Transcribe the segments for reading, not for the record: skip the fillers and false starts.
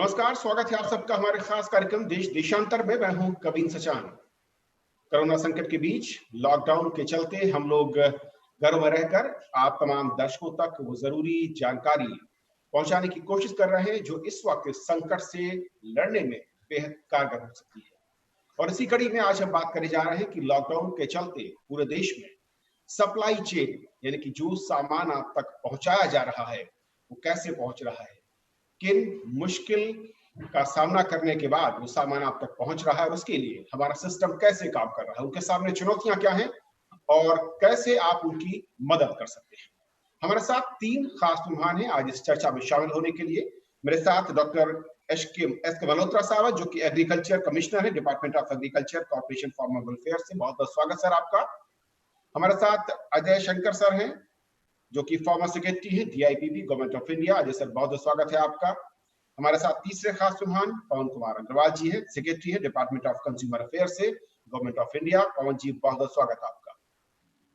नमस्कार, स्वागत है आप सबका हमारे खास कार्यक्रम देश देशांतर में। मैं हूं कविन सचान। कोरोना संकट के बीच लॉकडाउन के चलते हम लोग घरों में रहकर आप तमाम दर्शकों तक वो जरूरी जानकारी पहुंचाने की कोशिश कर रहे हैं जो इस वक्त संकट से लड़ने में बेहद कारगर हो सकती है। और इसी कड़ी में आज हम बात करने जा रहे हैं कि लॉकडाउन के चलते पूरे देश में सप्लाई चेन यानी कि जो सामान आप तक पहुंचाया जा रहा है वो कैसे पहुंच रहा है, किन मुश्किल का सामना करने के बाद वो सामान आप तक पहुंच रहा है और उसके लिए हमारा सिस्टम कैसे काम कर रहा है, उनके सामने चुनौतियां क्या हैं और कैसे आप उनकी मदद कर सकते हैं। हमारे साथ तीन खास मेहमान हैं आज इस चर्चा में शामिल होने के लिए। मेरे साथ डॉक्टर एस के मल्होत्रा साहब जो कि एग्रीकल्चर कमिश्नर है, department of agriculture, corporation farmer welfare से। बहुत बहुत स्वागत सर आपका। हमारे साथ अजय शंकर सर हैं जो कि फॉर्मर सेक्रेटरी है DIPP government of India. Ajay sir बहुत बहुत स्वागत है आपका। हमारे साथ तीसरे खास मेहमान पवन कुमार अग्रवाल जी है, सेक्रेटरी है डिपार्टमेंट ऑफ कंज्यूमर अफेयर से गवर्नमेंट ऑफ इंडिया। पवन जी बहुत बहुत स्वागत आपका।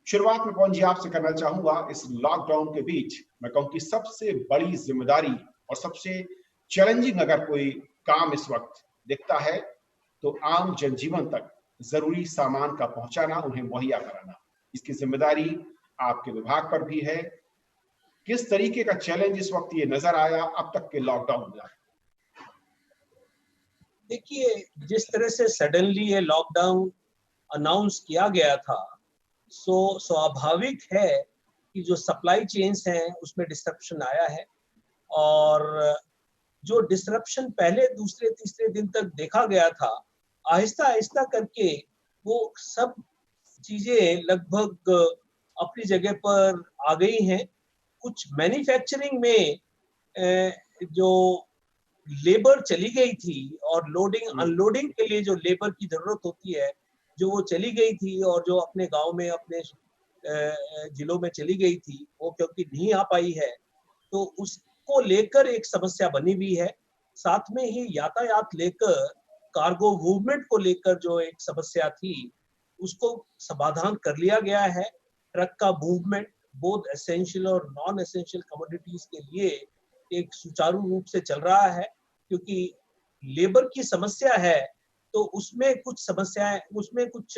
शुरुआत में पवन जी आपसे करना चाहूंगा, इस लॉकडाउन के बीच मैं कहूँ कि सबसे बड़ी जिम्मेदारी और सबसे चैलेंजिंग अगर कोई काम इस वक्त दिखता है तो आम जनजीवन तक जरूरी सामान का पहुंचाना, उन्हें मुहैया कराना। इसकी जिम्मेदारी आपके विभाग पर भी है। किस तरीके का चैलेंज इस वक्त ये नजर आया अब तक के लॉकडाउन में? देखिए, जिस तरह से सडनली ये लॉकडाउन अनाउंस किया गया था, सो स्वाभाविक है कि जो सप्लाई चेन्स हैं उसमें डिस्ट्रप्शन आया है। और जो डिस्ट्रप्शन पहले दूसरे तीसरे दिन तक देखा गया था, आहिस्ता आहिस्ता करके वो सब चीजें लगभग अपनी जगह पर आ गई हैं। कुछ मैन्युफैक्चरिंग में जो लेबर चली गई थी और लोडिंग अनलोडिंग के लिए जो लेबर की जरूरत होती है, जो वो चली गई थी और जो अपने गांव में अपने जिलों में चली गई थी, वो क्योंकि नहीं आ पाई है, तो उसको लेकर एक समस्या बनी हुई है। साथ में ही यातायात लेकर, कार्गो मूवमेंट को लेकर जो एक समस्या थी, उसको समाधान कर लिया गया है। ट्रक का मूवमेंट बोथ एसेंशियल और नॉन एसेंशियल कमोडिटीज के लिए एक सुचारू रूप से चल रहा है। क्योंकि लेबर की समस्या है तो उसमें कुछ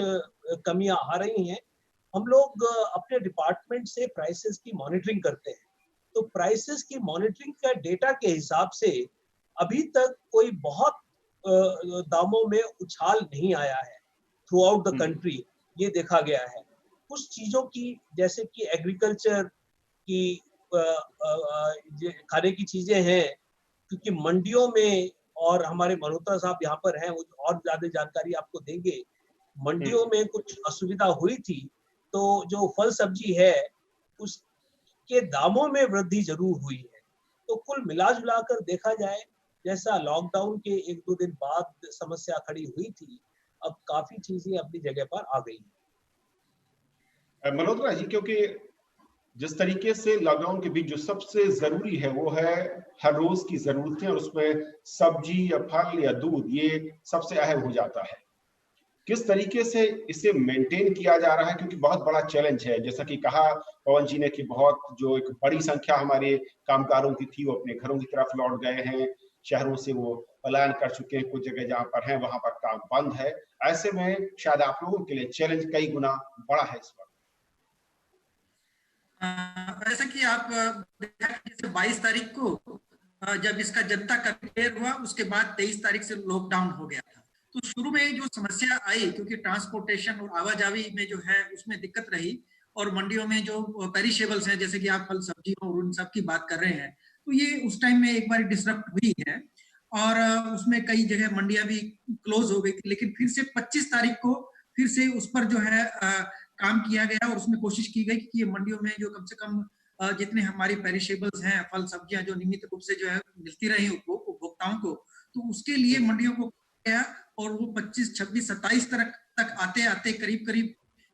कमियां आ रही हैं। हम लोग अपने डिपार्टमेंट से प्राइसेस की मॉनिटरिंग करते हैं, तो प्राइसेस की मॉनिटरिंग का डेटा के हिसाब से अभी तक कोई बहुत दामों में उछाल नहीं आया है थ्रू आउट द कंट्री, ये देखा गया है। कुछ चीजों की जैसे कि एग्रीकल्चर की खाने की चीजें हैं, क्योंकि मंडियों में, और हमारे मल्होत्रा साहब यहाँ पर हैं, वो और ज्यादा जानकारी आपको देंगे। मंडियों में कुछ असुविधा हुई थी, तो जो फल सब्जी है उसके दामों में वृद्धि जरूर हुई है। तो कुल मिला जुला कर देखा जाए, जैसा लॉकडाउन के 1-2 दिन बाद समस्या खड़ी हुई थी, अब काफी चीजें अपनी जगह पर आ गई हैं। मल्होत्रा जी, क्योंकि जिस तरीके से लॉकडाउन के बीच जो सबसे जरूरी है वो है हर रोज की जरूरतें, और उसमें सब्जी या फल या दूध ये सबसे अहम हो जाता है। किस तरीके से इसे मेंटेन किया जा रहा है, क्योंकि बहुत बड़ा चैलेंज है। जैसा कि कहा पवन जी ने कि बहुत जो एक बड़ी संख्या हमारे कामगारों की थी वो अपने घरों की तरफ लौट गए हैं, शहरों से वो पलायन कर चुके हैं, कुछ जगह जहां पर हैं वहां पर काम बंद है। ऐसे में शायद आप लोगों के लिए चैलेंज कई गुना बड़ा है इस वक्त। ऐसा कि आप देखा कि जैसे 22 तारीख को जब इसका जनता कर्फ्यू हुआ, उसके बाद 23 तारीख से लॉकडाउन हो गया था। तो शुरू में जो समस्या आई, क्योंकि ट्रांसपोर्टेशन और आवाजाही में जो है उसमें दिक्कत रही, और मंडियों में जो पेरिशेबल्स हैं जैसे कि आप फल सब्जी और उन सब की बात कर रहे हैं, तो ये उस टाइम में एक बार डिसरप्ट हुई है और उसमें कई जगह मंडियां भी क्लोज हो गई थी। लेकिन फिर से 25 तारीख को फिर से उस पर जो है काम किया गया और उसमें कोशिश की गई कि ये मंडियों में जो कम से कम जितने हमारी पेरिशेबल्स हैं, फल सब्जियां जो नियमित रूप से जो है मिलती रही उपभोक्ताओं को, तो उसके लिए मंडियों को गया। और वो 25, 26, 27 तक आते आते करीब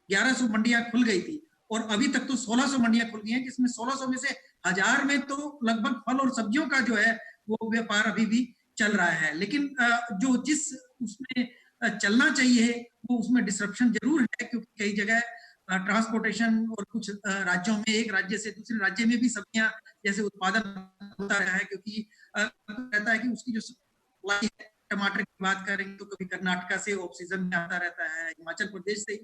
1100 मंडियां खुल गई थी, और अभी तक तो 1600 मंडियां खुल गई हैं, जिसमें 1600 में से 1000 में तो लगभग फल और सब्जियों का जो है वो व्यापार अभी भी चल रहा है। लेकिन जो जिस उसमें चलना चाहिए वो उसमें डिसरप्शन जरूर है, क्योंकि कई जगह ट्रांसपोर्टेशन और कुछ राज्यों में एक राज्य से दूसरे राज्य में भी सब्जियां जैसे उत्पादन होता रहा है, क्योंकि रहता है कि उसकी जो सप्लाई है, टमाटर की बात करें तो कभी कर्नाटका से ऑफ सीजन में आता रहता है, हिमाचल प्रदेश से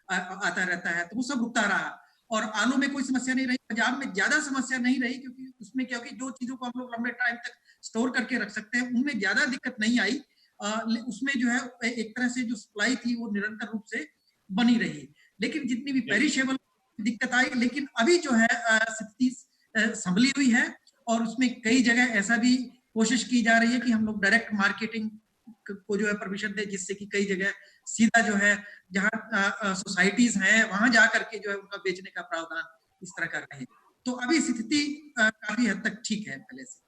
आता रहता है, तो वो सब रुकता रहा। और आलू में कोई समस्या नहीं रही, पंजाब में ज्यादा समस्या नहीं रही, क्योंकि उसमें क्योंकि जो चीजों को हम लोग लंबे टाइम तक स्टोर करके रख सकते हैं उनमें ज्यादा दिक्कत नहीं आई। उसमें जो है एक तरह से जो सप्लाई थी वो निरंतर रूप से बनी रही। लेकिन जितनी भी पेरिशेबल दिक्कत आई, लेकिन अभी जो है स्थिति संभली हुई है, और उसमें कई जगह ऐसा भी कोशिश की जा रही है कि हम लोग डायरेक्ट मार्केटिंग को जो है परमिशन दे, जिससे कि कई जगह सीधा जो है जहाँ सोसाइटीज हैं वहां जा करके जो है उनका बेचने का प्रावधान इस तरह कर रहे हैं। तो अभी स्थिति काफी हद तक ठीक है पहले से।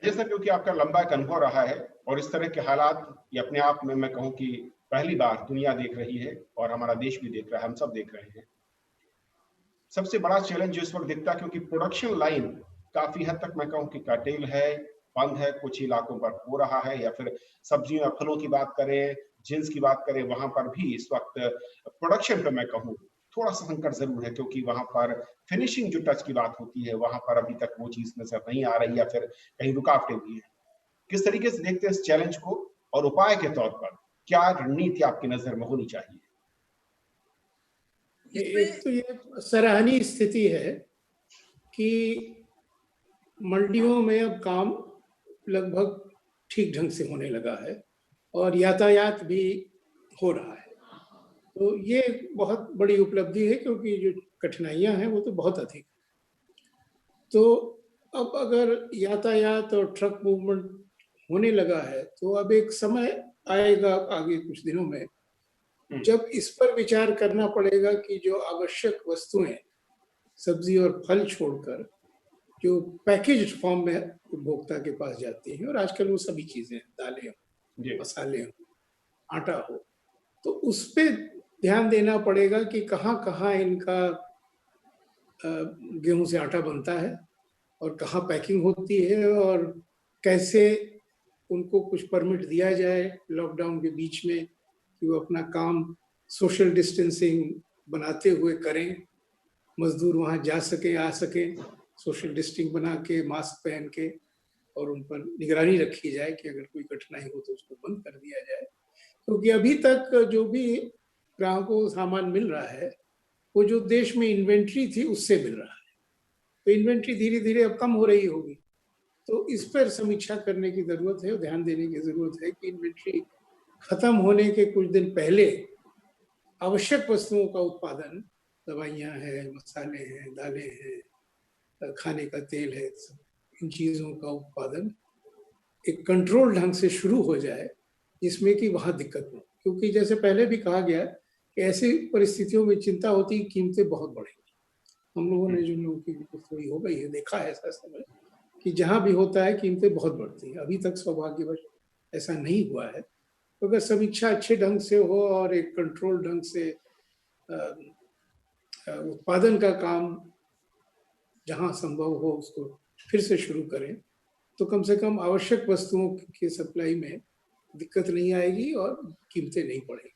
जैसा क्योंकि आपका लंबा एक अनुभव रहा है और इस तरह के हालात ये अपने आप में मैं कहूँ कि पहली बार दुनिया देख रही है और हमारा देश भी देख रहा है, हम सब देख रहे हैं। सबसे बड़ा चैलेंज जो इस वक्त दिखता है, क्योंकि प्रोडक्शन लाइन काफी हद तक मैं कहूँ कि कर्टेल है, बंद है, कुछ इलाकों पर हो रहा है, या फिर सब्जियों या फलों की बात करें, जिन्स की बात करें, वहां पर भी इस वक्त प्रोडक्शन पे मैं कहूँ थोड़ा सा संकट जरूर है, क्योंकि वहां पर फिनिशिंग जो टच की बात होती है वहां पर अभी तक वो चीज नजर नहीं आ रही, या फिर कहीं रुकावटें भी हैं। किस तरीके से देखते हैं इस चैलेंज को, और उपाय के तौर पर क्या रणनीति आपकी नजर में होनी चाहिए? एक तो ये सराहनीय स्थिति है कि मंडियों में अब काम लगभग ठीक ढंग से होने लगा है और यातायात भी हो रहा है, तो ये बहुत बड़ी उपलब्धि है, क्योंकि जो कठिनाइयां हैं वो तो बहुत अधिक। तो अब अगर यातायात और ट्रक मूवमेंट होने लगा है तो अब एक समय आएगा आगे कुछ दिनों में जब इस पर विचार करना पड़ेगा कि जो आवश्यक वस्तुएं सब्जी और फल छोड़कर जो पैकेज्ड फॉर्म में उपभोक्ता के पास जाती हैं, और आजकल वो सभी चीजें, दालें हो, मसाले हो, आटा हो, तो उस पे ध्यान देना पड़ेगा कि कहाँ कहाँ इनका गेहूं से आटा बनता है और कहाँ पैकिंग होती है, और कैसे उनको कुछ परमिट दिया जाए लॉकडाउन के बीच में कि वो अपना काम सोशल डिस्टेंसिंग बनाते हुए करें, मजदूर वहाँ जा सके, आ सके, सोशल डिस्टेंसिंग बना के, मास्क पहन के, और उन पर निगरानी रखी जाए कि अगर कोई कठिनाई हो तो उसको बंद कर दिया जाए। क्योंकि अभी तक जो भी ग्राहकों को सामान मिल रहा है वो जो देश में इन्वेंट्री थी उससे मिल रहा है, तो इन्वेंट्री धीरे धीरे अब कम हो रही होगी, तो इस पर समीक्षा करने की जरूरत है और ध्यान देने की जरूरत है कि इन्वेंट्री खत्म होने के कुछ दिन पहले आवश्यक वस्तुओं का उत्पादन, दवाइयाँ हैं, मसाले हैं, दालें हैं, खाने का तेल है, इन चीज़ों का उत्पादन एक कंट्रोल ढंग से शुरू हो जाए, जिसमें कि वहाँ दिक्कत हो। क्योंकि जैसे पहले भी कहा गया कि ऐसी परिस्थितियों में चिंता होती है कीमतें बहुत बढ़ेंगी। हम लोगों ने, जो लोगों की थोड़ी हो गई है, देखा है ऐसा समय कि जहाँ भी होता है कीमतें बहुत बढ़ती हैं। अभी तक सौभाग्यवश ऐसा नहीं हुआ है। तो अगर समीक्षा अच्छे ढंग से हो और एक कंट्रोल ढंग से उत्पादन का काम जहाँ संभव हो उसको फिर से शुरू करें, तो कम से कम आवश्यक वस्तुओं की सप्लाई में दिक्कत नहीं आएगी और कीमतें नहीं बढ़ेंगी।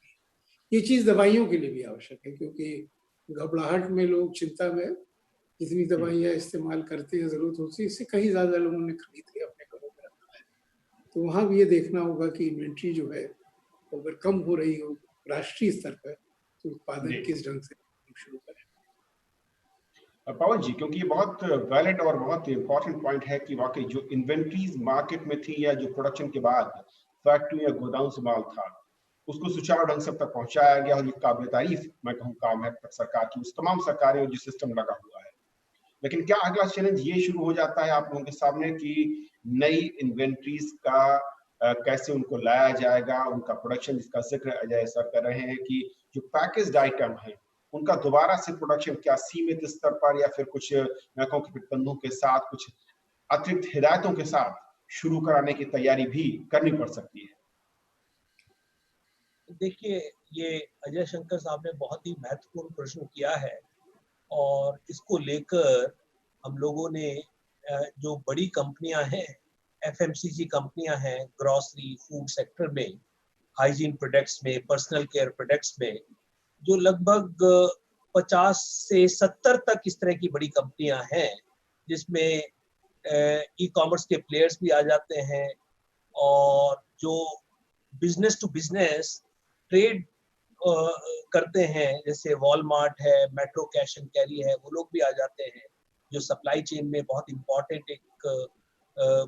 ये चीज़ दवाइयों के लिए भी आवश्यक है, क्योंकि घबराहट में लोग चिंता में जितनी दवाइयाँ इस्तेमाल करते हैं ज़रूरत होती है, इससे कहीं ज़्यादा लोगों ने खरीद के अपने घरों में रखा है। तो वहाँ भी ये देखना होगा कि इन्वेंट्री जो है अगर कम हो रही हो राष्ट्रीय स्तर पर, तो उत्पादन किस ढंग से शुरू करें। पवन जी, क्योंकि ये बहुत वैलिड और बहुत इंपॉर्टेंट पॉइंट है कि वाकई जो इन्वेंट्रीज मार्केट में थी या जो प्रोडक्शन के बाद फैक्ट्री या गोदाम से माल था उसको सुचारू ढंग से तक पहुंचाया गया, और ये काबिल तारीफ मैं कहूँ काम है सरकार की, उस तमाम सरकारें जो सिस्टम लगा हुआ है। लेकिन क्या अगला चैलेंज ये शुरू हो जाता है आप लोगों के सामने कि नई इन्वेंट्रीज का कैसे उनको लाया जाएगा, उनका प्रोडक्शन, जिसका जिक्र अजय सर कर रहे हैं कि जो पैकेज्ड आइटम है उनका दोबारा से प्रोडक्शन क्या सीमित स्तर पर या फिर कुछ मैं कहूँ कि प्रतिबंधों के साथ, कुछ अतिरिक्त हिदायतों के साथ शुरू कराने की तैयारी भी करनी पड़ सकती है? देखिए, ये अजय शंकर साहब ने बहुत ही महत्वपूर्ण प्रश्न किया है, और इसको लेकर हम लोगों ने जो बड़ी कंपनियां हैं, एफएमसीजी कंपनियां हैं, ग्रोसरी फूड सेक्टर में, हाइजीन प्रोडक्ट्स में, पर्सनल केयर प्रोडक्ट्स में, जो लगभग 50 से 70 तक इस तरह की बड़ी कंपनियां हैं, जिसमें ई कॉमर्स के प्लेयर्स भी आ जाते हैं, और जो बिजनेस टू बिजनेस ट्रेड करते हैं, जैसे वॉलमार्ट है, मेट्रो कैश एंड कैरी है, वो लोग भी आ जाते हैं, जो सप्लाई चेन में बहुत इम्पोर्टेंट एक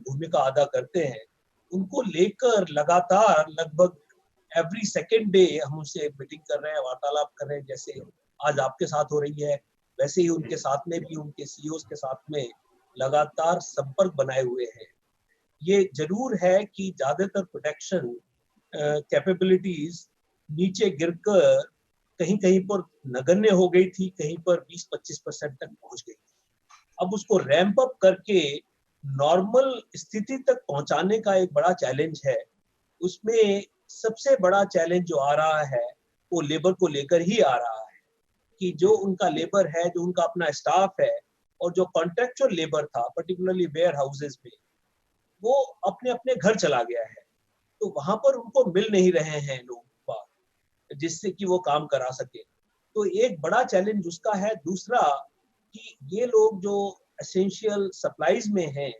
भूमिका अदा करते हैं। उनको लेकर लगातार लगभग एवरी सेकेंड डे हम उनसे मीटिंग कर रहे हैं, वार्तालाप कर रहे हैं, जैसे आज आपके साथ हो रही है, वैसे ही उनके साथ में भी, उनके सीईओज के साथ में लगातार संपर्क बनाए हुए हैं। ये जरूर है कि ज्यादातर प्रोटेक्शन कैपेबिलिटीज नीचे गिरकर कहीं कहीं पर नगण्य हो गई थी, कहीं पर 20-25% तक पहुंच गई थी। अब उसको रैंप अप करके नॉर्मल स्थिति तक पहुंचाने का एक बड़ा चैलेंज है। उसमें सबसे बड़ा चैलेंज जो आ रहा है वो लेबर को लेकर ही आ रहा है, कि जो उनका लेबर है, जो उनका अपना स्टाफ है, और जो कॉन्ट्रेक्चुअल लेबर था पर्टिकुलरली वेयर हाउसेज में, वो अपने अपने घर चला गया है। तो वहां पर उनको मिल नहीं रहे हैं लोग जिससे कि वो काम करा सके। तो एक बड़ा चैलेंज उसका है। दूसरा कि ये लोग जो एसेंशियल सप्लाईज में हैं,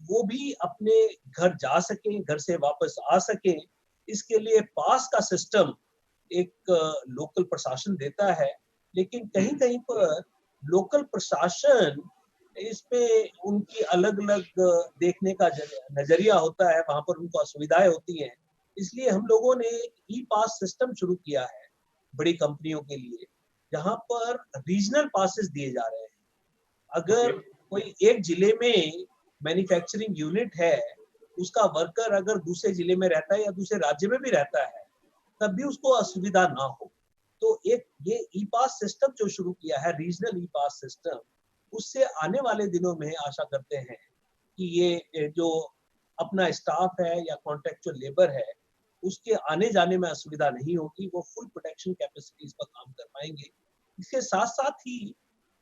वो भी अपने घर जा सके, घर से वापस आ सके, इसके लिए पास का सिस्टम एक लोकल प्रशासन देता है, लेकिन कहीं कहीं पर लोकल प्रशासन इसमें उनकी अलग अलग देखने का नजरिया होता है, वहां पर उनको असुविधाएं होती हैं। इसलिए हम लोगों ने एक ई पास सिस्टम शुरू किया है बड़ी कंपनियों के लिए, जहां पर रीजनल पासेस दिए जा रहे हैं। अगर कोई एक जिले में मैन्युफैक्चरिंग यूनिट है, उसका वर्कर अगर दूसरे जिले में रहता है या दूसरे राज्य में भी रहता है, तब भी उसको असुविधा ना हो। तो एक ये ई पास सिस्टम जो शुरू किया है, रीजनल ई पास सिस्टम, उससे आने वाले दिनों में आशा करते हैं कि ये जो अपना स्टाफ है या कॉन्ट्रेक्चुअल लेबर है, उसके आने जाने में असुविधा नहीं होगी, वो फुल प्रोडक्शन कैपेसिटीज पर काम कर पाएंगे। इसके साथ साथ ही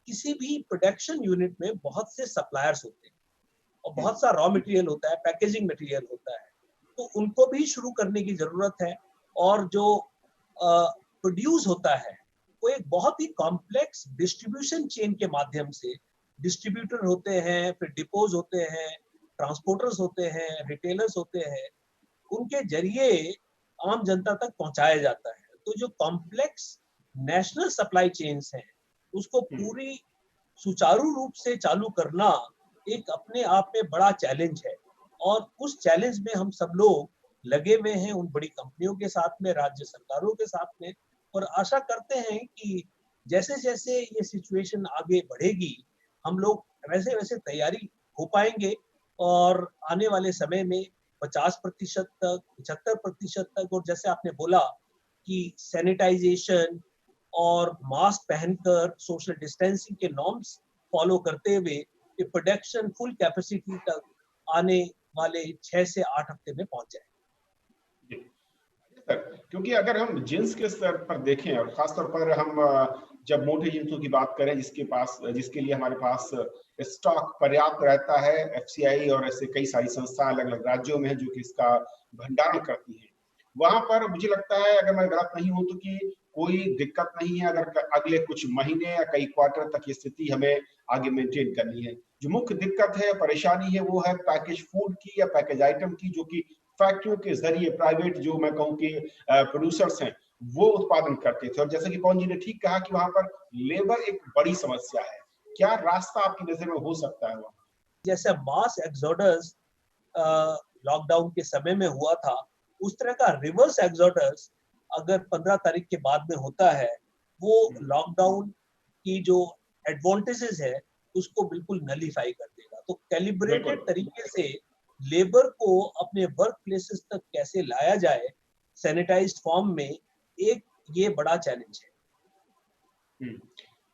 किसी भी प्रोडक्शन यूनिट में बहुत से सप्लायर्स होते हैं और बहुत सा रॉ मटेरियल होता है, पैकेजिंग मटेरियल होता है, तो उनको भी शुरू करने की जरूरत है। और जो प्रोड्यूस होता है वो एक बहुत ही कॉम्प्लेक्स डिस्ट्रीब्यूशन चेन के माध्यम से, डिस्ट्रीब्यूटर होते हैं, फिर डिपोज होते हैं, ट्रांसपोर्टर्स होते हैं, रिटेलर्स होते हैं, उनके जरिए आम जनता तक पहुंचाया जाता है। तो जो कॉम्प्लेक्स नेशनल सप्लाई चेन्स हैं, उसको पूरी सुचारू रूप से चालू करना एक अपने आप में बड़ा चैलेंज है, और उस चैलेंज में हम सब लोग लगे हुए हैं, उन बड़ी कंपनियों के साथ में, राज्य सरकारों के साथ में, और आशा करते हैं कि जैसे जैसे ये सिचुएशन आगे बढ़ेगी, हम लोग वैसे वैसे तैयारी हो पाएंगे, और आने वाले समय में 50% तक, 75% तक, और जैसे आपने बोला कि सैनिटाइजेशन और मास्क पहनकर सोशल डिस्टेंसिंग के नॉर्म्स फॉलो करते हुए प्रोडक्शन फुल कैपेसिटी तक आने वाले 6 से 8 हफ्ते में पहुंच जाए। क्योंकि अगर हम जींस के स्तर पर देखें, और खासतौर पर हम जब मोटे जींसों की बात करें, जिसके लिए हमारे पास स्टॉक पर्याप्त रहता है, एफसीआई और ऐसे कई सारी संस्थाएं अलग अलग राज्यों में है जो कि इसका भंडारण करती हैं, वहां पर मुझे लगता है, अगर मैं गलत नहीं हूं, तो कि कोई दिक्कत नहीं है अगर अगले कुछ महीने या कई क्वार्टर तक ये स्थिति हमें आगे मेंटेन करनी है। जो मुख्य दिक्कत है, परेशानी है, वो है पैकेज फूड की या पैकेज आइटम की, जो कि फैक्ट्रियों के जरिए प्राइवेट, जो मैं कहूँ कि प्रोड्यूसर्स हैं, वो उत्पादन करते थे। और जैसे कि पवन जी ने ठीक कहा कि वहां पर लेबर एक बड़ी समस्या है। क्या रास्ता आपकी नजर में हो सकता है वहां? जैसे मास एक्सोडस लॉकडाउन के समय में हुआ था, उस तरह का रिवर्स एक्सोडस अगर 15 तारीख के बाद में होता है, वो लॉकडाउन की जो एडवांटेजेस है उसको बिल्कुल नलीफाई कर देगा। तो कैलिब्रेटेड तरीके से लेबर को अपने वर्क प्लेसेस तक कैसे लाया जाए सैनिटाइज्ड फॉर्म में, एक ये बड़ा चैलेंज है।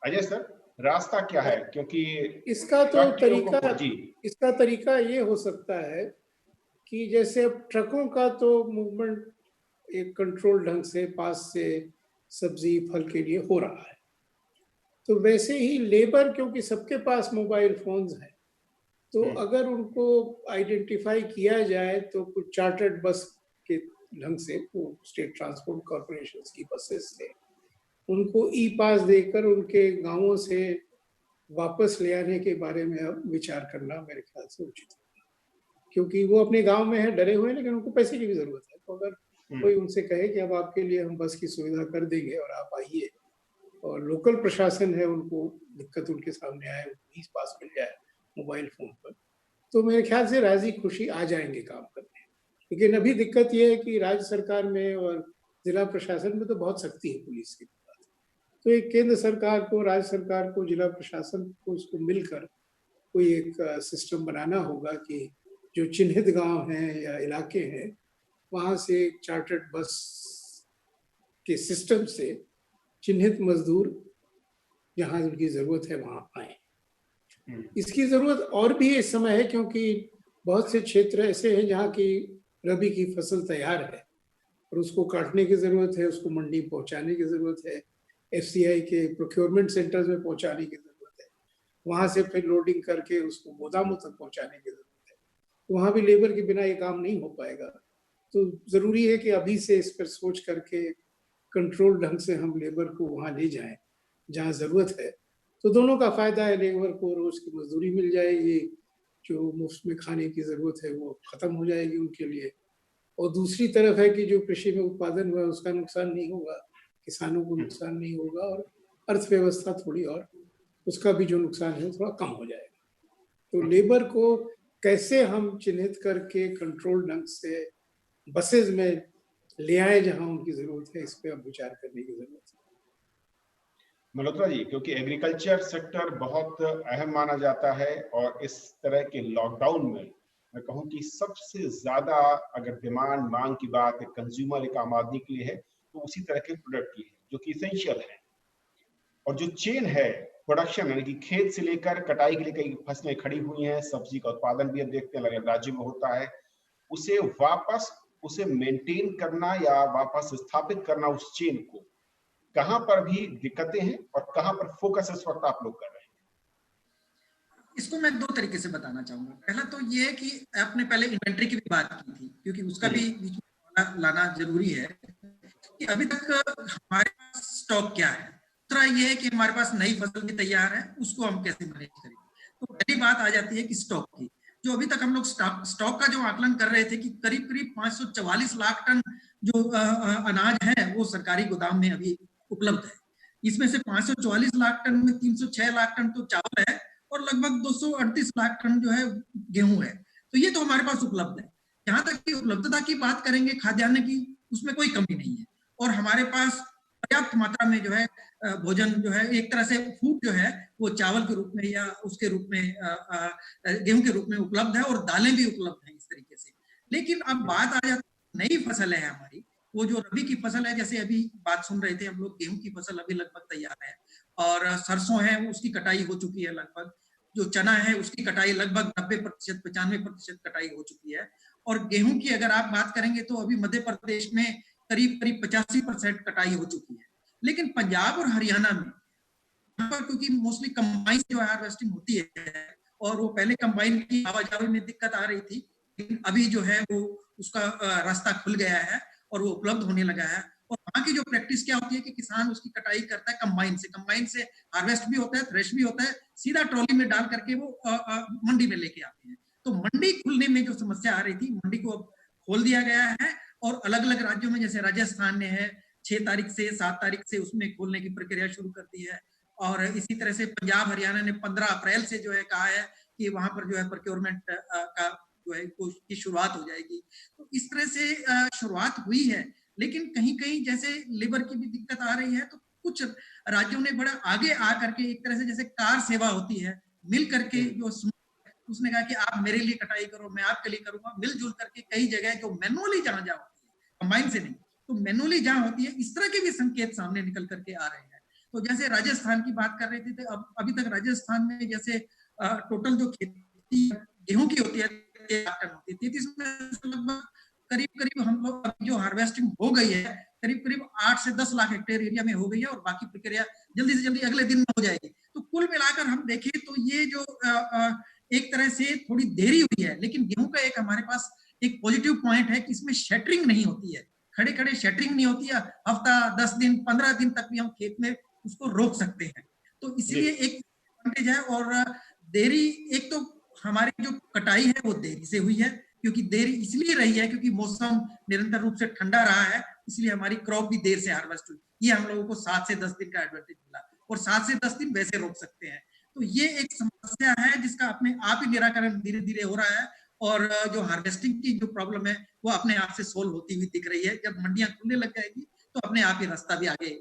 अजय सर, रास्ता क्या है? क्योंकि इसका तरीका ये हो सकता है कि जैसे ट्रकों का तो मूवमेंट एक कंट्रोल ढंग से पास से सब्जी फल के लिए हो रहा है, तो वैसे ही लेबर, क्योंकि सबके पास मोबाइल फोन्स हैं, तो अगर उनको आइडेंटिफाई किया जाए तो कुछ चार्टर्ड बस के ढंग से, वो स्टेट ट्रांसपोर्ट कॉर्पोरेशन की बसेस से उनको ई पास देकर उनके गांवों से वापस ले आने के बारे में अब विचार करना मेरे ख्याल से उचित है, क्योंकि वो अपने गांव में है, डरे हुए हैं, लेकिन उनको पैसे की भी जरूरत है। तो अगर कोई उनसे कहे कि अब आपके लिए हम बस की सुविधा कर देंगे और आप आइए, और लोकल प्रशासन है, उनको दिक्कत उनके सामने आए, फीस पास मिल जाए मोबाइल फोन पर, तो मेरे ख्याल से राजी खुशी आ जाएंगे काम करने। लेकिन अभी दिक्कत ये है कि राज्य सरकार में और जिला प्रशासन में तो बहुत सख्ती है पुलिस की। तो एक केंद्र सरकार को, राज्य सरकार को, जिला प्रशासन को इसको मिलकर कोई एक सिस्टम बनाना होगा कि जो चिन्हित गांव हैं या इलाके हैं, वहाँ से चार्टर्ड बस के सिस्टम से चिन्हित मजदूर जहाँ उनकी जरूरत है वहाँ आए। इसकी जरूरत और भी इस समय है, क्योंकि बहुत से क्षेत्र ऐसे हैं जहाँ की रबी की फसल तैयार है और उसको काटने की जरूरत है, उसको मंडी पहुँचाने की जरूरत है, FCI के प्रोक्योरमेंट सेंटर्स में पहुँचाने की जरूरत है, वहाँ से फिर लोडिंग करके उसको गोदामों तक पहुँचाने की जरूरत है। तो वहाँ भी लेबर के बिना ये काम नहीं हो पाएगा। तो जरूरी है कि अभी से इस पर सोच करके कंट्रोल ढंग से हम लेबर को वहाँ ले जाएं जहाँ जरूरत है, तो दोनों का फायदा है। लेबर को रोज की मजदूरी मिल जाएगी, जो मुफ्त में खाने की जरूरत है वो खत्म हो जाएगी उनके लिए, और दूसरी तरफ है कि जो कृषि में उत्पादन हुआ उसका नुकसान नहीं होगा, किसानों को नुकसान नहीं होगा, और अर्थव्यवस्था थोड़ी और उसका भी जो नुकसान है थोड़ा कम हो जाएगा। तो लेबर को कैसे हम चिन्हित करके कंट्रोल ढंग से बसेज में ले आए जहां उनकी जरूरत है, इस पे अब विचार करने की जरूरत है। मल्होत्रा जी, क्योंकि एग्रीकल्चर सेक्टर बहुत अहम माना जाता है और इस तरह के लॉकडाउन में मैं कहूं कि सबसे ज्यादा अगर डिमांड मांग की बात है कंज्यूमर एक आम आदमी के लिए है तो उसी तरह के प्रोडक्ट की है जो कि इसेंशियल है। और जो चेन है प्रोडक्शन, यानी कि खेत से लेकर कटाई के लिए कई फसलें खड़ी हुई हैं, सब्जी का उत्पादन भी अब देखते हैं अलग राज्य में होता है, उसे मेंटेन करना या वापस स्थापित करना उस चेन को, कहां पर भी दिक्कतें हैं और कहां पर फोकस इस वक्त आप लोग कर रहे हैं? इसको मैं दो तरीके से बताना चाहूंगा। पहला तो ये है कि आपने पहले इन्वेंट्री की भी बात की थी, क्योंकि उसका भी बीच में लाना जरूरी है कि अभी तक हमारे पास स्टॉक क्या है। दूसरा ये है कि हमारे पास नई फसल भी तैयार है, उसको हम कैसे मैनेज करेंगे। तो पहली बात आ जाती है कि स्टॉक की। जो अभी तक हम लोग स्टॉक का जो आकलन कर रहे थे कि करीब करीब 544 लाख टन जो अनाज है वो सरकारी गोदाम में अभी उपलब्ध है। इसमें से 544 लाख टन में 306 लाख टन तो चावल है और लगभग 238 लाख टन जो है गेहूं है। तो ये तो हमारे पास उपलब्ध है। जहां तक की उपलब्धता की बात करेंगे खाद्यान्न की, उसमें कोई कमी नहीं है और हमारे पास पर्याप्त मात्रा में जो है भोजन जो है एक तरह से फूड जो है वो चावल के रूप में या उसके रूप में गेहूं के रूप में उपलब्ध है और दालें भी उपलब्ध हैं इस तरीके से। लेकिन अब बात आ जाती नई फसल है हमारी, वो जो रबी की फसल है। जैसे अभी बात सुन रहे थे हम लोग, गेहूं की फसल अभी लगभग तैयार है और सरसों है उसकी कटाई हो चुकी है लगभग, जो चना है उसकी कटाई लगभग 90% 95% कटाई हो चुकी है। और गेहूं की अगर आप बात करेंगे तो अभी मध्य प्रदेश में करीब करीब 85% कटाई हो चुकी है। लेकिन पंजाब और हरियाणा में क्योंकि मोस्टली कंबाइन जो हार्वेस्टिंग होती है और वो पहले कंबाइन की आवाजाही में दिक्कत आ रही थी, लेकिन अभी जो है वो उसका रास्ता खुल गया है और वो उपलब्ध होने लगा है। और वहाँ की जो प्रैक्टिस क्या होती है कि किसान उसकी कटाई करता है कंबाइन से हार्वेस्ट भी होता है, थ्रेश भी होता है, सीधा ट्रॉली में डाल करके वो मंडी में लेके आते हैं। तो मंडी खुलने में जो समस्या आ रही थी, मंडी को अब खोल दिया गया है और अलग अलग राज्यों में जैसे राजस्थान ने है 6 तारीख से 7 तारीख से उसमें खोलने की प्रक्रिया शुरू कर दी है। और इसी तरह से पंजाब हरियाणा ने 15 अप्रैल से जो है कहा है कि वहां पर जो है प्रोक्योरमेंट का जो है की शुरुआत हो जाएगी। तो इस तरह से शुरुआत हुई है, लेकिन कहीं कहीं जैसे लेबर की भी दिक्कत आ रही है। तो कुछ राज्यों ने बड़ा आगे आ करके एक तरह से जैसे कार सेवा होती है, मिल करके जो उसने कहा कि आप मेरे लिए कटाई करो, मैं आपके लिए करूंगा, मिलजुल करके कई जगह जो मैनुअली जहां जहां होती है, कंबाइन से नहीं, तो मैनुअली जहां होती है, इस तरह के भी संकेत सामने निकल करके आ रहे हैं। तो जैसे राजस्थान की बात कर रहे थे, तो अब अभी तक राजस्थान में जैसे टोटल जो खेती गेहूं की होती है 33 में लगभग करीब करीब हम लोग जो हार्वेस्टिंग हो गई है करीब करीब 8 से 10 लाख हेक्टेयर एरिया में हो गई है और बाकी प्रक्रिया जल्दी से जल्दी अगले दिन में हो जाएगी। तो कुल मिलाकर हम देखें तो ये जो एक तरह से थोड़ी देरी हुई है, लेकिन गेहूं का एक हमारे पास एक पॉजिटिव पॉइंट है कि इसमें शेटरिंग नहीं होती है, खड़े खड़े शेटरिंग नहीं होती है। हफ्ता 10 दिन 15 दिन तक भी हम खेत में उसको रोक सकते हैं। तो इसलिए एक एडवांटेज है। और देरी, एक तो हमारी जो कटाई है वो देरी से हुई है, क्योंकि देरी इसलिए रही है क्योंकि मौसम निरंतर रूप से ठंडा रहा है, इसलिए हमारी क्रॉप भी देर से हार्वेस्ट हुई। ये हम लोगों को 7 से 10 दिन का एडवांटेज मिला, और 7 से 10 दिन वैसे रोक सकते हैं। तो ये एक समस्या है जिसका अपने आप ही निराकरण धीरे धीरे हो रहा है, और जो हार्वेस्टिंग की जो प्रॉब्लम है वो अपने आप से सोल्व होती हुई दिख रही है। जब मंडियां खुलने लग जाएगी तो अपने आप ही रास्ता भी आगे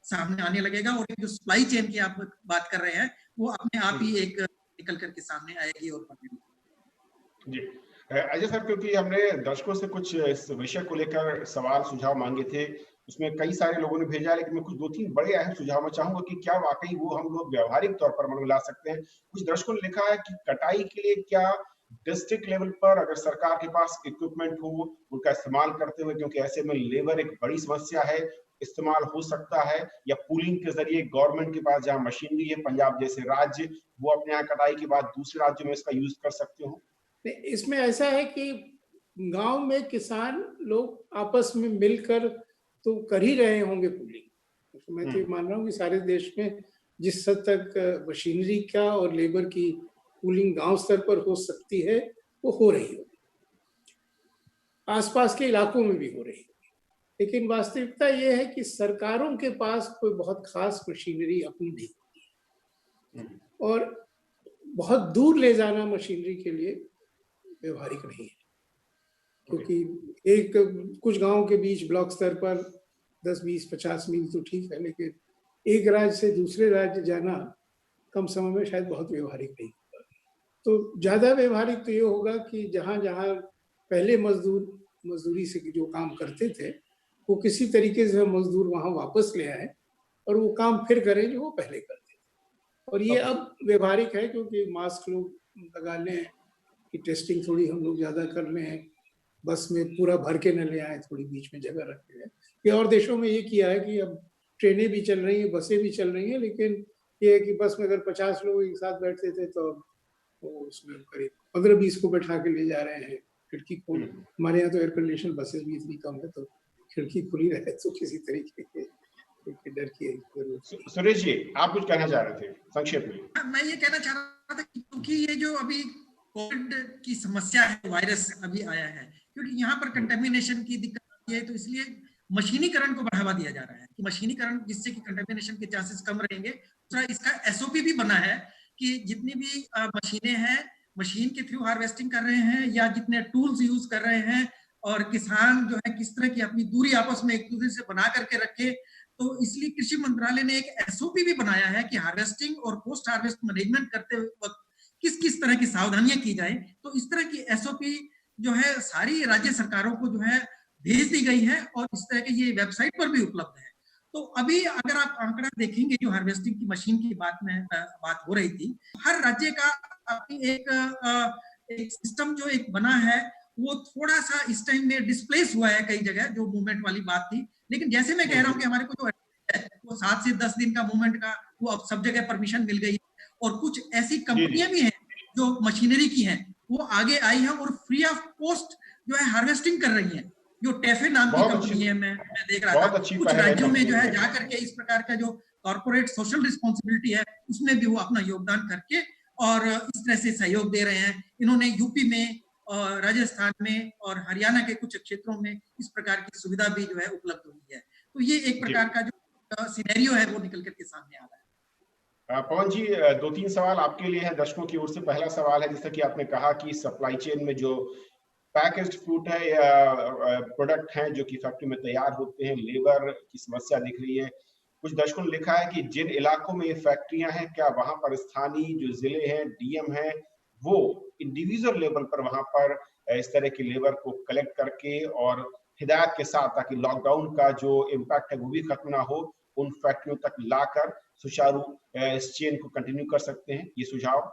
सामने आने लगेगा, और जो सप्लाई चेन की आप बात कर रहे हैं वो अपने आप ही एक निकल करके सामने आएगी और बढ़ने लगेगी। जी अजय सर, क्योंकि हमने दर्शकों से कुछ इस विषय को लेकर सवाल सुझाव मांगे थे, उसमें कई सारे लोगों ने भेजा, लेकिन मैं कुछ 2-3 बड़े अहम सुझाव मैं चाहूंगा कि क्या वाकई वो हम लोग व्यवहारिक तौर पर अमल में ला सकते हैं। कुछ दर्शकों ने लिखा है कि कटाई के लिए क्या डिस्ट्रिक्ट लेवल पर अगर सरकार के पास इक्विपमेंट हो उनका इस्तेमाल करते हुए, क्योंकि ऐसे में लेबर एक बड़ी समस्या है, इस्तेमाल हो सकता है, या पूलिंग के जरिए गवर्नमेंट के पास जहां मशीनरी है, पंजाब जैसे राज्य, वो अपने यहाँ कटाई के बाद दूसरे राज्यों में इसका यूज कर सकते हो। इसमें ऐसा है कि गांव में किसान लोग आपस में मिलकर तो कर ही रहे होंगे पूलिंग। तो मैं तो ये मान रहा हूँ कि सारे देश में जिस हद तक मशीनरी का और लेबर की पूलिंग गांव स्तर पर हो सकती है वो हो रही होगी, आसपास के इलाकों में भी हो रही होगी। लेकिन वास्तविकता ये है कि सरकारों के पास कोई बहुत खास मशीनरी अपनी नहीं होती है, और बहुत दूर ले जाना मशीनरी के लिए व्यवहारिक नहीं है, क्योंकि एक कुछ गांव के बीच ब्लॉक स्तर पर 10, 20, 50 मील तो ठीक है, लेकिन एक राज्य से दूसरे राज्य जाना कम समय में शायद बहुत व्यवहारिक नहीं होगा। तो ज्यादा व्यवहारिक तो ये होगा कि जहां जहां पहले मजदूरी से जो काम करते थे वो किसी तरीके से मजदूर वहां वापस ले आए और वो काम फिर करें जो वो पहले करते थे। और ये अब व्यवहारिक है क्योंकि मास्क लोग लगा लें कि टेस्टिंग थोड़ी हम लोग ज्यादा कर रहे हैं, बस में पूरा भर के न ले आए, थोड़ी बीच में जगह रख ले। ये और देशों में ये किया है कि अब ट्रेनें भी चल रही हैं, बसें भी चल रही हैं, लेकिन ये है कि बस में अगर 50 लोग एक साथ बैठते थे तो उसमें करीब 15-20 को बैठा के ले जा रहे हैं। खिड़की खोल, हमारे यहाँ तो एयर कंडीशन बसेस भी इतनी कम है, तो खिड़की खुली रहे तो किसी तरीके के डर की जरूरत। सुरेश जी, आप कुछ कहना चाह रहे थे संक्षेप में। मैं ये कहना चाह रहा था कि क्योंकि ये जो अभी कोविड की समस्या है, वायरस अभी आया है, क्योंकि यहाँ पर कंटेमिनेशन की दिक्कत आती है, तो इसलिए मशीनीकरण को बढ़ावा दिया जा रहा है कि मशीनीकरण जिससे कि कंटेमिनेशन के चांसेस कम रहेंगे। दूसरा, इसका एसओपी भी बना है कि जितनी भी मशीनें हैं, मशीन के थ्रू हार्वेस्टिंग कर रहे हैं या जितने टूल्स यूज कर रहे हैं, और किसान जो है किस तरह की अपनी दूरी आपस में एक दूसरे से बना करके रखे। तो इसलिए कृषि मंत्रालय ने एक एसओपी भी बनाया है कि हार्वेस्टिंग और पोस्ट हार्वेस्ट मैनेजमेंट करते वक्त किस किस तरह की सावधानियां की जाए। तो इस तरह की एसओपी जो है सारी राज्य सरकारों को जो है भेज दी गई है, और इस तरह के ये वेबसाइट पर भी उपलब्ध है। तो अभी अगर आप आंकड़ा देखेंगे, जो हार्वेस्टिंग की मशीन की बात हो रही थी, हर राज्य का अपनी एक सिस्टम जो एक बना है, वो थोड़ा सा इस टाइम में डिस्प्लेस हुआ है कई जगह, जो मूवमेंट वाली बात थी। लेकिन जैसे मैं कह रहा हूँ कि हमारे को जो है वो 7 से 10 दिन का मूवमेंट का, वो अब सब जगह परमिशन मिल गई, और कुछ ऐसी कंपनियां भी हैं जो मशीनरी की हैं, वो आगे आई हैं और फ्री ऑफ कॉस्ट जो है हार्वेस्टिंग कर रही हैं। जो टेफे नाम की कंपनी है, मैं देख रहा था कुछ राज्यों में जो है जाकर के इस प्रकार का जो कॉर्पोरेट सोशल रिस्पॉन्सिबिलिटी है उसमें भी वो अपना योगदान करके और इस तरह से सहयोग दे रहे हैं। इन्होंने यूपी में और राजस्थान में और हरियाणा के कुछ क्षेत्रों में इस प्रकार की सुविधा भी जो है उपलब्ध हुई है। तो ये एक प्रकार का जो सिनेरियो है वो निकल करके सामने आ रहा है। पवन जी, 2-3 सवाल आपके लिए हैं दर्शकों की ओर से। पहला सवाल है, जैसा कि आपने कहा कि सप्लाई चेन में जो पैकेज्ड फूड है या प्रोडक्ट हैं जो कि फैक्ट्री में तैयार होते हैं, लेबर की समस्या दिख रही है। कुछ दर्शकों ने लिखा है कि जिन इलाकों में ये फैक्ट्रियां हैं, क्या वहां पर स्थानीय जो जिले हैं, डीएम हैं, वो इंडिविजुअल लेवल पर वहां पर इस तरह की लेबर को कलेक्ट करके और हिदायत के साथ, ताकि लॉकडाउन का जो इम्पैक्ट है वो भी खत्म ना हो, उन फैक्ट्रियों तक लाकर सुचारू इस चेन को कंटिन्यू कर सकते हैं। ये सुझाव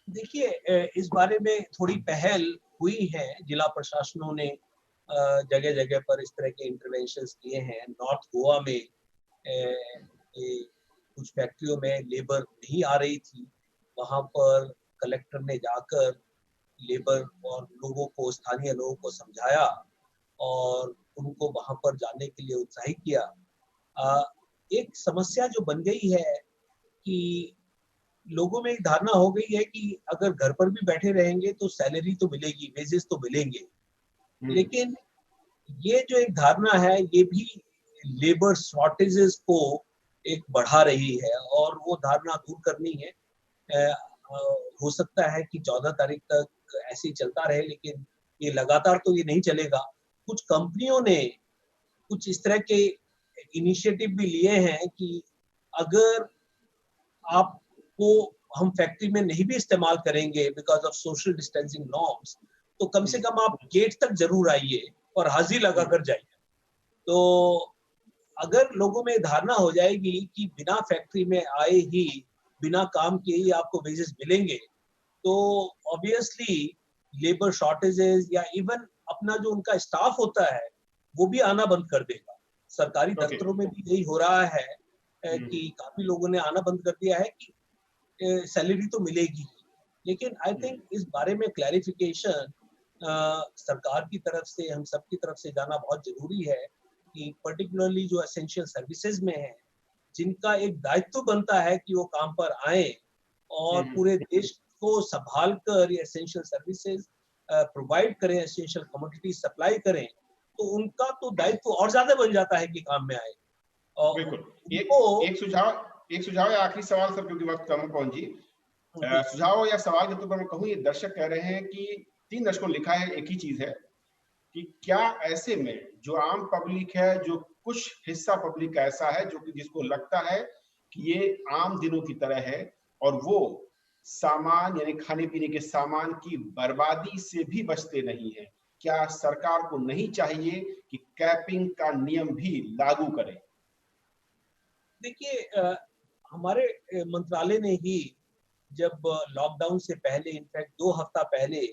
देखिए, इस बारे में थोड़ी पहल हुई है, जिला प्रशासनों ने जगह जगह पर इस तरह के इंटरवेंशंस किए हैं। नॉर्थ गोवा में कुछ फैक्ट्रियों में लेबर नहीं आ रही थी, वहां पर कलेक्टर ने जाकर लेबर और लोगों को, स्थानीय लोगों को समझाया और उनको वहां पर जाने के लिए उत्साहित किया। एक समस्या जो बन गई है कि लोगों में एक धारणा हो गई है कि अगर घर पर भी बैठे रहेंगे तो सैलरी तो मिलेगी, वेजेस तो मिलेंगे। लेकिन ये जो एक धारणा है ये भी लेबर शॉर्टेजेस को एक बढ़ा रही है और वो धारणा दूर करनी है। हो सकता है कि 14 तारीख तक ऐसे ही चलता रहे, लेकिन ये लगातार तो ये नहीं चलेगा। कुछ कंपनियों ने कुछ इस तरह के इनिशिएटिव भी लिए हैं कि अगर आपको हम फैक्ट्री में नहीं भी इस्तेमाल करेंगे because of social distancing norms, तो कम से कम आप गेट तक जरूर आइए और हाजिर लगा कर जाइए। तो अगर लोगों में धारणा हो जाएगी कि बिना फैक्ट्री में आए ही, बिना काम किए ही आपको वेजेस मिलेंगे, तो ऑब्वियसली लेबर शॉर्टेजेस या इवन अपना जो उनका स्टाफ होता है वो भी आना बंद कर देगा। सरकारी दफ्तरों में भी यही हो रहा है कि काफी लोगों ने आना बंद कर दिया है कि सैलरी तो मिलेगी। लेकिन आई थिंक इस बारे में क्लैरिफिकेशन सरकार की तरफ से, हम सब की तरफ से जाना बहुत जरूरी है कि पर्टिकुलरली जो एसेंशियल सर्विसेज में है, जिनका एक दायित्व बनता है कि वो काम पर आए और पूरे देश को संभाल कर ये एसेंशियल सर्विसेज प्रोवाइड करें, एसेंशियल कमोडिटी सप्लाई करें, तो उनका तो दायित्व और ज्यादा बन जाता है कि काम में आए। बिल्कुल। एक सुझाव या आखिरी सवाल सर, क्योंकि वक्त कम है पवन जी। सुझाव या सवाल के तौर पर मैं कहूँ, ये दर्शक कह रहे हैं कि 3 दर्शकों लिखा है, एक ही चीज है कि क्या ऐसे में जो आम पब्लिक है, जो कुछ हिस्सा पब्लिक ऐसा है जो कि जिसको लगता है कि ये आम दिनों की तरह है और वो सामान यानी खाने पीने के सामान की बर्बादी से भी बचते नहीं है, क्या सरकार को नहीं चाहिए कि कैपिंग का नियम भी लागू करे? देखिए, हमारे मंत्रालय ने ही जब लॉकडाउन से पहले, इनफैक्ट 2 हफ्ता पहले,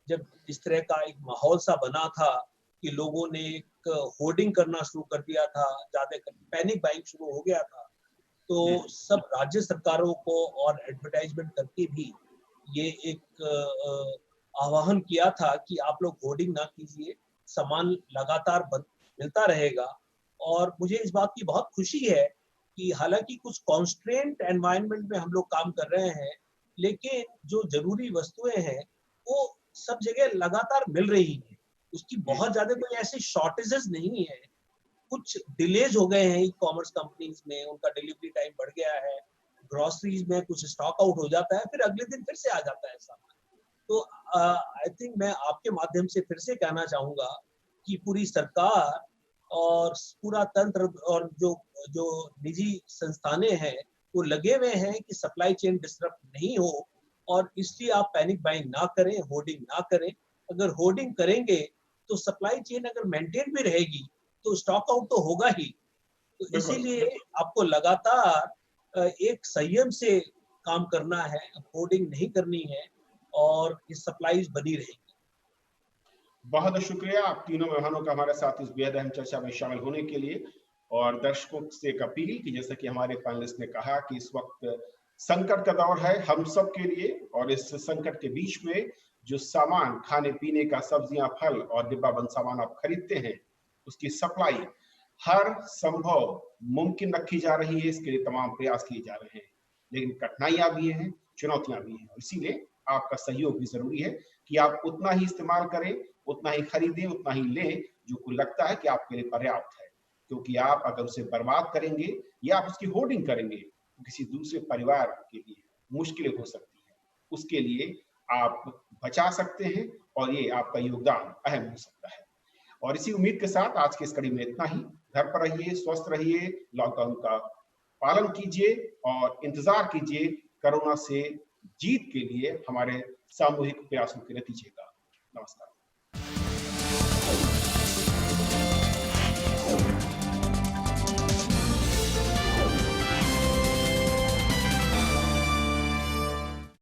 जब इस तरह का एक माहौल सा बना था कि लोगों ने एक होर्डिंग करना शुरू कर दिया था, ज्यादा पैनिक बाइंग शुरू हो गया था, तो सब राज्य सरकारों को और एडवर्टाइजमेंट करके भी ये एक आह्वान किया था कि आप लोग होर्डिंग ना कीजिए, सामान लगातार मिलता रहेगा। और मुझे इस बात की बहुत खुशी है कि हालांकि कुछ कॉन्स्ट्रेंट एनवायरनमेंट में हम लोग काम कर रहे हैं, लेकिन जो जरूरी वस्तुएं हैं वो सब जगह लगातार मिल रही हैं। उसकी बहुत ज्यादा कोई ऐसी शॉर्टेजेस नहीं है। कुछ डिलेज हो गए हैं ई कॉमर्स कंपनीज में, उनका डिलीवरी टाइम बढ़ गया है, ग्रोसरीज में कुछ स्टॉक आउट हो जाता है, फिर अगले दिन फिर से आ जाता है सामान। तो आई थिंक मैं आपके माध्यम से फिर से कहना चाहूंगा कि पूरी सरकार और पूरा तंत्र और जो निजी संस्थानें हैं वो लगे हुए हैं कि सप्लाई चेन डिस्टर्ब नहीं हो, और इसलिए आप पैनिक बाइंग ना करें, होर्डिंग ना करें। अगर होर्डिंग करेंगे तो सप्लाई चेन अगर मेंटेन भी रहेगी तो स्टॉक आउट तो होगा ही। तो इसीलिए आपको लगातार एक संयम से काम करना है, होर्डिंग नहीं करनी है और ये सप्लाईज बनी रहेगी। बहुत बहुत शुक्रिया आप तीनों मेहमानों का हमारे साथ इस बेहद अहम चर्चा में शामिल होने के लिए। और दर्शकों से एक अपील कि जैसा कि हमारे पैनलिस्ट ने कहा कि इस वक्त संकट का दौर है हम सब के लिए, और इस संकट के बीच में जो सामान खाने पीने का, सब्जियां, फल और डिब्बा बंद सामान आप खरीदते हैं, उसकी सप्लाई हर संभव मुमकिन रखी जा रही है। इसके लिए तमाम प्रयास किए जा रहे हैं, लेकिन कठिनाइयां भी हैं, चुनौतियां भी हैं। इसीलिए आपका सहयोग भी जरूरी है कि आप उतना ही इस्तेमाल करें, उतना ही खरीदें, उतना ही लें जो को लगता है कि आपके लिए पर्याप्त है। क्योंकि आप अगर उसे बर्बाद करेंगे या आप उसकी होर्डिंग करेंगे तो किसी दूसरे परिवार के लिए मुश्किलें हो सकती है। उसके लिए आप बचा सकते हैं और ये आपका योगदान अहम हो सकता है। और इसी उम्मीद के साथ आज की इस कड़ी में इतना ही। घर पर रहिए, स्वस्थ रहिए, लॉकडाउन का पालन कीजिए और इंतजार कीजिए कोरोना से जीत के लिए हमारे सामूहिक प्रयासों के नतीजे का। नमस्कार।